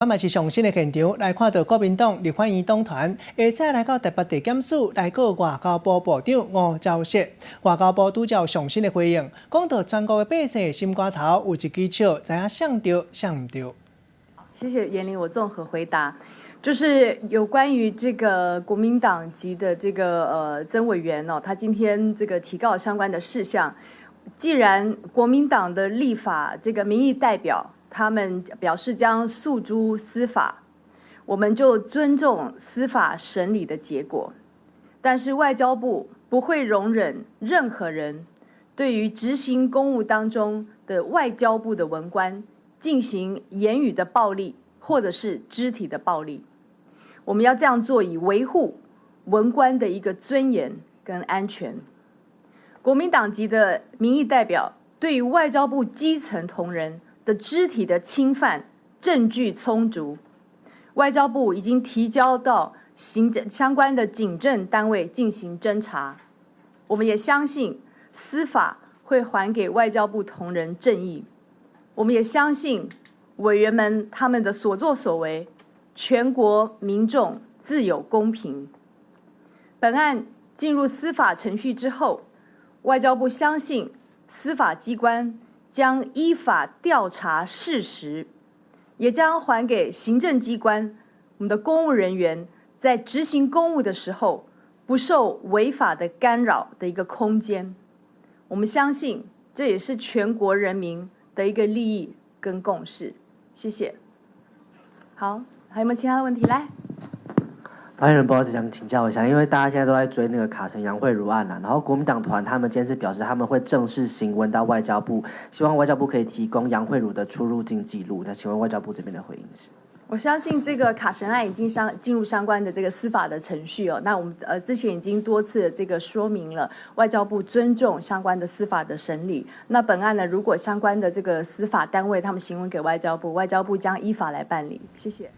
我嘛是上新的现场来看到国民党立法院党团下早来到台北地检署来告外交部部长吴钊燮。外交部拄则上新的回应，讲到全国的百姓的心肝头有一支笑，知影谁对谁唔对。谢谢严玲，我综合回答，就是有关于这个国民党籍的这个曾委员哦，他今天这个提告相关的事项，既然国民党的立法这个民意代表。他们表示将诉诸司法，我们就尊重司法审理的结果。但是外交部不会容忍任何人对于执行公务当中的外交部的文官进行言语的暴力或者是肢体的暴力。我们要这样做以维护文官的一个尊严跟安全。国民党籍的民意代表对于外交部基层同仁的肢体的侵犯证据充足，外交部已经提交到相关的警政单位进行侦查。我们也相信司法会还给外交部同仁正义。我们也相信委员们他们的所作所为，全国民众自有公平。本案进入司法程序之后，外交部相信司法机关将依法调查事实，也将还给行政机关我们的公务人员在执行公务的时候不受违法的干扰的一个空间。我们相信这也是全国人民的一个利益跟共识。谢谢。好，还有没有其他的问题？来。发言人不好意思，想请教一下，因为大家现在都在追那个卡城杨惠如案然后国民党团他们今天是表示他们会正式行文到外交部，希望外交部可以提供杨惠如的出入境记录。那请问外交部这边的回应是？我相信这个卡城案已经进入相关的这个司法的程序哦。那我们之前已经多次这个说明了，外交部尊重相关的司法的审理。那本案呢，如果相关的这个司法单位他们行文给外交部，外交部将依法来办理。谢谢。